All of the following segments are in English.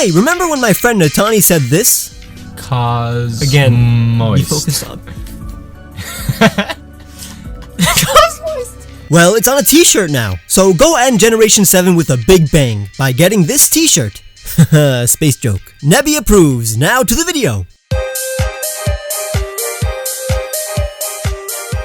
Hey, remember when my friend Natani said this? Again, you focus on. Well, it's on a t-shirt now, so go end Generation 7 with a big bang by getting this t-shirt. Space joke. Nebby approves. Now to the video.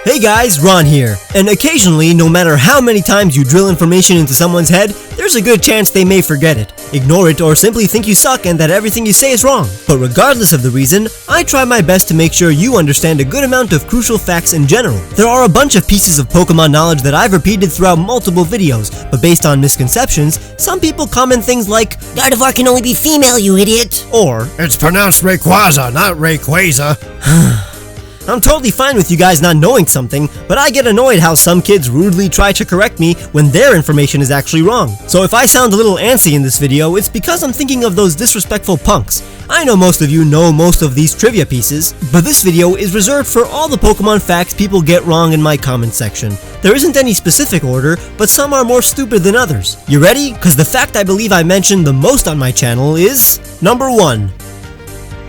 Hey guys, Ron here, and occasionally, no matter how many times you drill information into someone's head, there's a good chance they may forget it, ignore it, or simply think you suck and that everything you say is wrong. But regardless of the reason, I try my best to make sure you understand a good amount of crucial facts in general. There are a bunch of pieces of Pokemon knowledge that I've repeated throughout multiple videos, but based on misconceptions, some people comment things like, "Gardevoir can only be female, you idiot," or, "It's pronounced Rayquaza, not Rayquaza." I'm totally fine with you guys not knowing something, but I get annoyed how some kids rudely try to correct me when their information is actually wrong. So if I sound a little antsy in this video, it's because I'm thinking of those disrespectful punks. I know most of you know most of these trivia pieces, but this video is reserved for all the Pokemon facts people get wrong in my comment section. There isn't any specific order, but some are more stupid than others. You ready? Because the fact I believe I mentioned the most on my channel is number 1.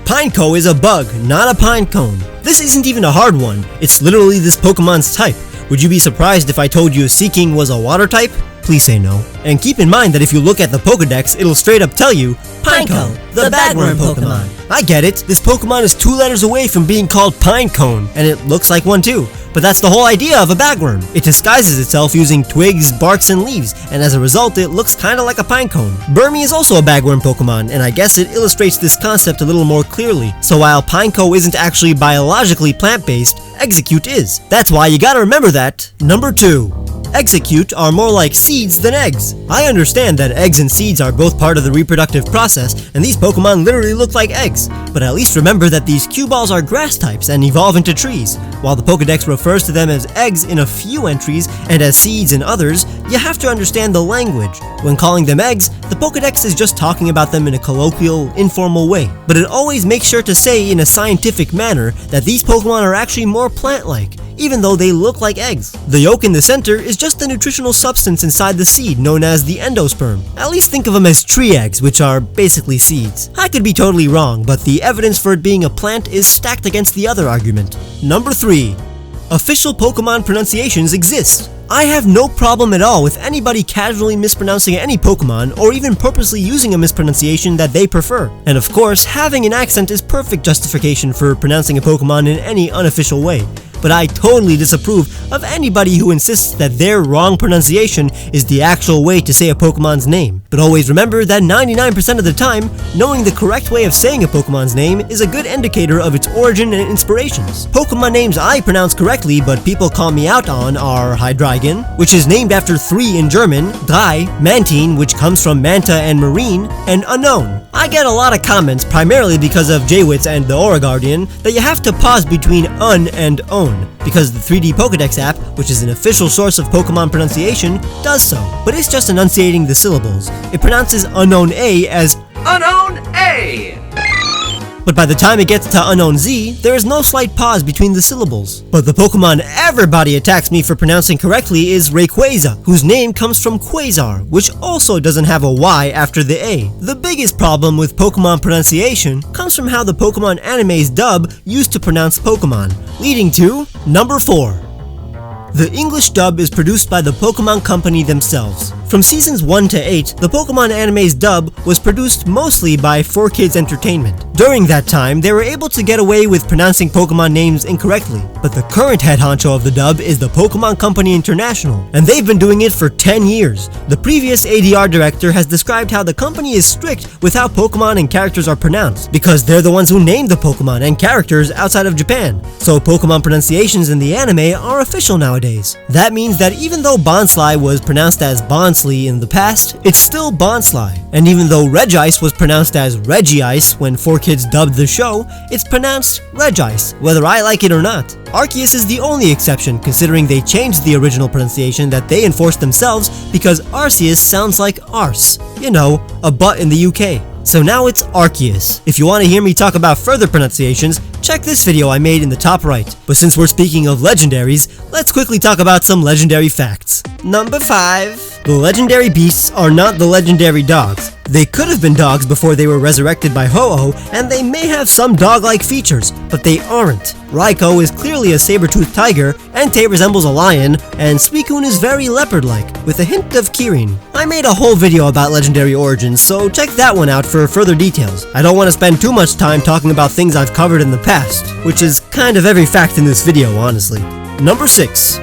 Piko is a bug, not a pine cone. This isn't even a hard one, it's literally this Pokemon's type. Would you be surprised if I told you Seeking was a water type? Please say no. And keep in mind that if you look at the Pokedex, it'll straight up tell you, Piko, the bagworm Pokemon. I get it, this Pokemon is 2 letters away from being called Pinecone, and it looks like one too. But that's the whole idea of a bagworm. It disguises itself using twigs, barks, and leaves, and as a result, it looks kinda like a pinecone. Burmy is also a bagworm Pokemon, and I guess it illustrates this concept a little more clearly. So while Piko isn't actually biologically plant-based, Execute is. That's why you gotta remember that. Number 2. Execute are more like seeds than eggs. I understand that eggs and seeds are both part of the reproductive process, and these Pokemon literally look like eggs. But at least remember that these cue balls are grass types and evolve into trees. While the Pokedex refers to them as eggs in a few entries and as seeds in others, you have to understand the language. When calling them eggs, the Pokedex is just talking about them in a colloquial, informal way. But it always makes sure to say in a scientific manner that these Pokemon are actually more plant-like, even though they look like eggs. The yolk in the center is just the nutritional substance inside the seed known as the endosperm. At least think of them as tree eggs, which are basically seeds. I could be totally wrong, but the evidence for it being a plant is stacked against the other argument. Number 3. Official Pokemon pronunciations exist. I have no problem at all with anybody casually mispronouncing any Pokemon or even purposely using a mispronunciation that they prefer. And of course, having an accent is perfect justification for pronouncing a Pokemon in any unofficial way. But I totally disapprove of anybody who insists that their wrong pronunciation is the actual way to say a Pokemon's name. But always remember that 99% of the time, knowing the correct way of saying a Pokemon's name is a good indicator of its origin and inspirations. Pokemon names I pronounce correctly but people call me out on are Hydreigon, which is named after 3 in German, Drei, Mantine, which comes from Manta and Marine, and Unknown. I get a lot of comments, primarily because of Jaywitz and the Aura Guardian, that you have to pause between un and own, because the 3D Pokedex app, which is an official source of Pokemon pronunciation, does so. But it's just enunciating the syllables. It pronounces Unknown A as Unknown A! But by the time it gets to Unknown Z, there is no slight pause between the syllables. But the Pokemon everybody attacks me for pronouncing correctly is Rayquaza, whose name comes from Quasar, which also doesn't have a Y after the A. The biggest problem with Pokemon pronunciation comes from how the Pokemon anime's dub used to pronounce Pokemon, leading to number 4. The English dub is produced by the Pokemon Company themselves. From seasons 1 to 8, the Pokemon anime's dub was produced mostly by 4Kids Entertainment. During that time, they were able to get away with pronouncing Pokemon names incorrectly, but the current head honcho of the dub is the Pokemon Company International, and they've been doing it for 10 years. The previous ADR director has described how the company is strict with how Pokemon and characters are pronounced, because they're the ones who named the Pokemon and characters outside of Japan. So Pokemon pronunciations in the anime are official nowadays. That means that even though Bonsly was pronounced as Bonsly in the past, it's still Bonsly. And even though Regice was pronounced as Regice when 4Kids dubbed the show, it's pronounced Regice, whether I like it or not. Arceus is the only exception, considering they changed the original pronunciation that they enforced themselves because Arceus sounds like arse. You know, a butt in the UK. So now it's Arceus. If you want to hear me talk about further pronunciations, check this video I made in the top right. But since we're speaking of legendaries, let's quickly talk about some legendary facts. Number 5. The legendary beasts are not the legendary dogs. They could have been dogs before they were resurrected by Ho-Oh, and they may have some dog-like features, but they aren't. Raikou is clearly a saber-toothed tiger, Entei resembles a lion, and Suicune is very leopard-like, with a hint of Kirin. I made a whole video about legendary origins, so check that one out for further details. I don't want to spend too much time talking about things I've covered in the past, which is kind of every fact in this video, honestly. Number 6.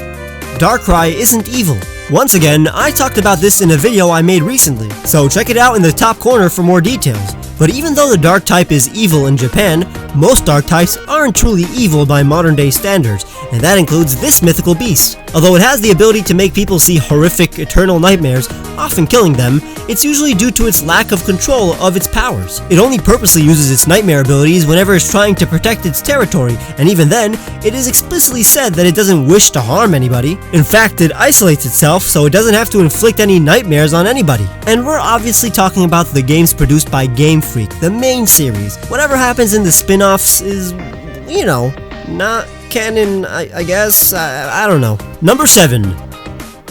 Darkrai isn't evil. Once again, I talked about this in a video I made recently, so check it out in the top corner for more details. But even though the dark type is evil in Japan, most dark types aren't truly evil by modern day standards, and that includes this mythical beast. Although it has the ability to make people see horrific eternal nightmares, often killing them, it's usually due to its lack of control of its powers. It only purposely uses its nightmare abilities whenever it's trying to protect its territory, and even then, it is explicitly said that it doesn't wish to harm anybody. In fact, it isolates itself so it doesn't have to inflict any nightmares on anybody. And we're obviously talking about the games produced by Game Freak, the main series. Whatever happens in the spin-offs is, you know, not canon, I guess. I don't know. Number 7.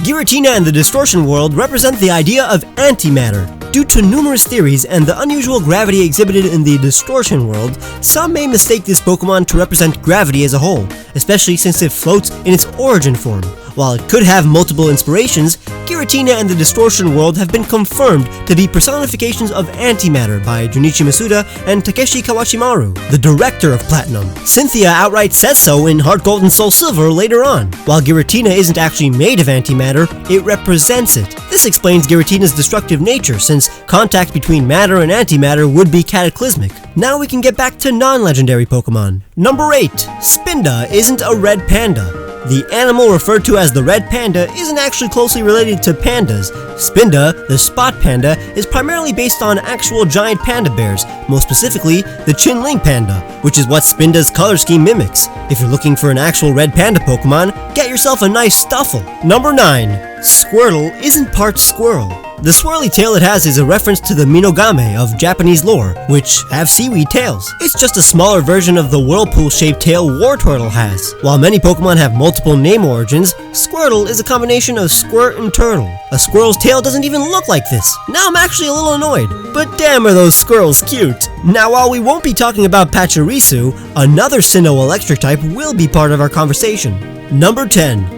Giratina and the Distortion World represent the idea of antimatter. Due to numerous theories and the unusual gravity exhibited in the Distortion World, some may mistake this Pokemon to represent gravity as a whole, especially since it floats in its origin form. While it could have multiple inspirations, Giratina and the Distortion World have been confirmed to be personifications of antimatter by Junichi Masuda and Takeshi Kawashimaru, the director of Platinum. Cynthia outright says so in Heart Gold and Soul Silver later on. While Giratina isn't actually made of antimatter, it represents it. This explains Giratina's destructive nature, since contact between matter and antimatter would be cataclysmic. Now we can get back to non-legendary Pokemon. Number 8. Spinda isn't a red panda. The animal referred to as the red panda isn't actually closely related to pandas. Spinda, the spot panda, is primarily based on actual giant panda bears, most specifically the Chinling panda, which is what Spinda's color scheme mimics. If you're looking for an actual red panda Pokemon, get yourself a nice Stuffle. Number 9. Squirtle isn't part squirrel. The swirly tail it has is a reference to the Minogame of Japanese lore, which have seaweed tails. It's just a smaller version of the whirlpool-shaped tail Wartortle has. While many Pokemon have multiple name origins, Squirtle is a combination of squirt and turtle. A squirrel's tail doesn't even look like this. Now I'm actually a little annoyed, but damn are those squirrels cute. Now while we won't be talking about Pachirisu, another Sinnoh electric type will be part of our conversation. Number 10.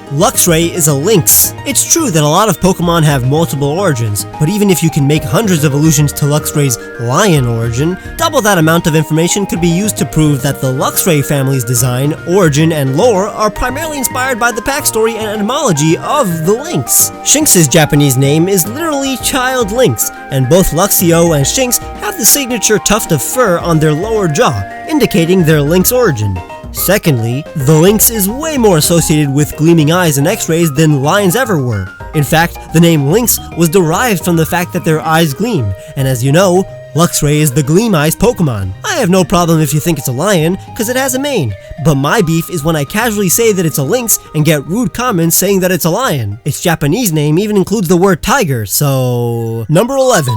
Luxray is a lynx. It's true that a lot of Pokemon have multiple origins, but even if you can make hundreds of allusions to Luxray's lion origin, double that amount of information could be used to prove that the Luxray family's design, origin, and lore are primarily inspired by the backstory and etymology of the lynx. Shinx's Japanese name is literally Child Lynx, and both Luxio and Shinx have the signature tuft of fur on their lower jaw, indicating their lynx origin. Secondly, the lynx is way more associated with gleaming eyes and x-rays than lions ever were. In fact, the name lynx was derived from the fact that their eyes gleam, and as you know, Luxray is the Gleam Eyes Pokemon. I have no problem if you think it's a lion, cause it has a mane, but my beef is when I casually say that it's a lynx and get rude comments saying that it's a lion. Its Japanese name even includes the word tiger, so... Number 11.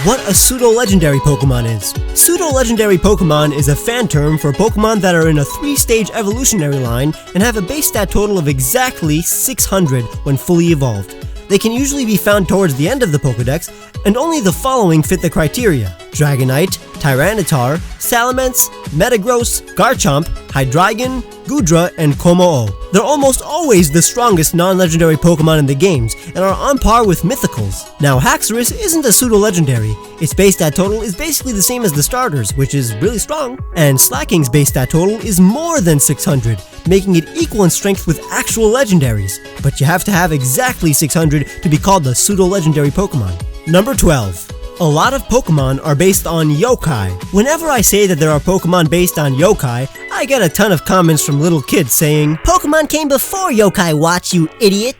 What a pseudo-legendary Pokemon is. Pseudo-legendary Pokemon is a fan term for Pokemon that are in a 3-stage evolutionary line and have a base stat total of exactly 600 when fully evolved. They can usually be found towards the end of the Pokedex, and only the following fit the criteria: Dragonite, Tyranitar, Salamence, Metagross, Garchomp, Hydreigon, Goodra, and Kommo-o. They're almost always the strongest non-legendary Pokemon in the games, and are on par with Mythicals. Now Haxorus isn't a pseudo-legendary. Its base stat total is basically the same as the starters, which is really strong, and Slacking's base stat total is more than 600, making it equal in strength with actual legendaries. But you have to have exactly 600 to be called a pseudo-legendary Pokemon. Number 12. A lot of Pokemon are based on yokai. Whenever I say that there are Pokemon based on yokai, I get a ton of comments from little kids saying, "Pokemon came before Yokai Watch, you idiot!"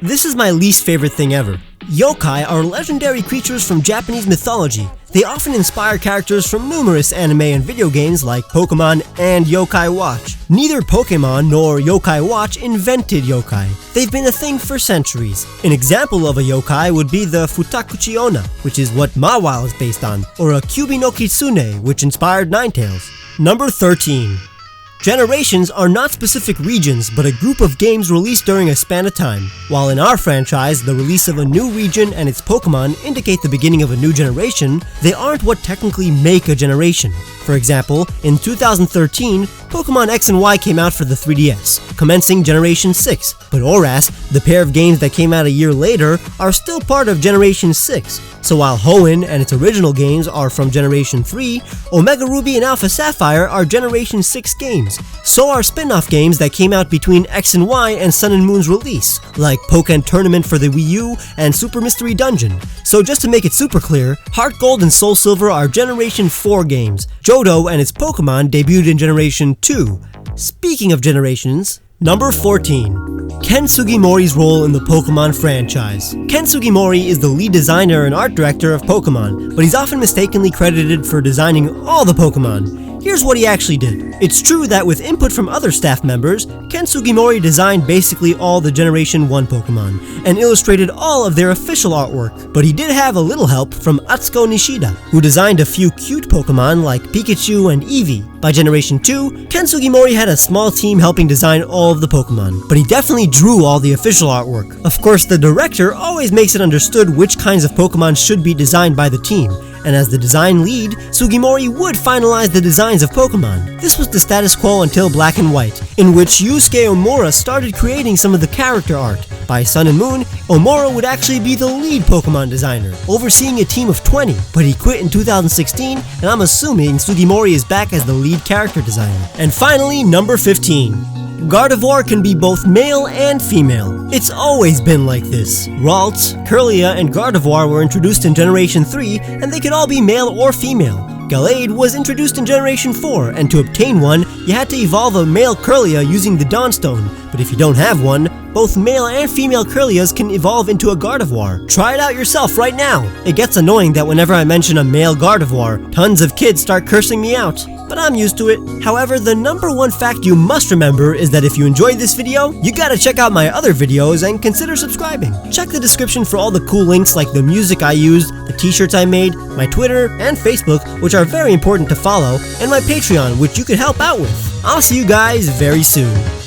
This is my least favorite thing ever. Yokai are legendary creatures from Japanese mythology. They often inspire characters from numerous anime and video games like Pokemon and Yokai Watch. Neither Pokemon nor Yokai Watch invented yokai. They've been a thing for centuries. An example of a yokai would be the Futakuchi Onna, which is what Mawile is based on, or a Kyubi no Kitsune, which inspired Ninetales. Number 13. Generations are not specific regions, but a group of games released during a span of time. While in our franchise, the release of a new region and its Pokemon indicate the beginning of a new generation, they aren't what technically make a generation. For example, in 2013, Pokemon X and Y came out for the 3DS, commencing Generation 6, but ORAS, the pair of games that came out a year later, are still part of Generation 6. So while Hoenn and its original games are from Generation 3, Omega Ruby and Alpha Sapphire are Generation 6 games. So are spin-off games that came out between X and Y and Sun and Moon's release, like Pokken Tournament for the Wii U and Super Mystery Dungeon. So just to make it super clear, Heart Gold and Soul Silver are Generation 4 games. Johto and its Pokemon debuted in Generation 2. Speaking of generations, number 14. Ken Sugimori's role in the Pokemon franchise. Ken Sugimori is the lead designer and art director of Pokemon, but he's often mistakenly credited for designing all the Pokemon. Here's what he actually did. It's true that with input from other staff members, Ken Sugimori designed basically all the Generation 1 Pokemon, and illustrated all of their official artwork. But he did have a little help from Atsuko Nishida, who designed a few cute Pokemon like Pikachu and Eevee. By Generation 2, Ken Sugimori had a small team helping design all of the Pokemon, but he definitely drew all the official artwork. Of course, the director always makes it understood which kinds of Pokemon should be designed by the team, and as the design lead, Sugimori would finalize the designs of Pokemon. This was the status quo until Black and White, in which Yusuke Omura started creating some of the character art. By Sun and Moon, Omura would actually be the lead Pokemon designer, overseeing a team of 20, but he quit in 2016, and I'm assuming Sugimori is back as the lead character designer. And finally, number 15. Gardevoir can be both male and female. It's always been like this. Ralts, Kirlia, and Gardevoir were introduced in Generation 3, and they could all be male or female. Gallade was introduced in Generation 4, and to obtain one, you had to evolve a male Kirlia using the Dawnstone, but if you don't have one, both male and female Kirlias can evolve into a Gardevoir. Try it out yourself right now! It gets annoying that whenever I mention a male Gardevoir, tons of kids start cursing me out, but I'm used to it. However, the number one fact you must remember is that if you enjoyed this video, you gotta check out my other videos and consider subscribing. Check the description for all the cool links like the music I used, the t-shirts I made, my Twitter and Facebook, which are very important to follow, and my Patreon, which you could help out with. I'll see you guys very soon.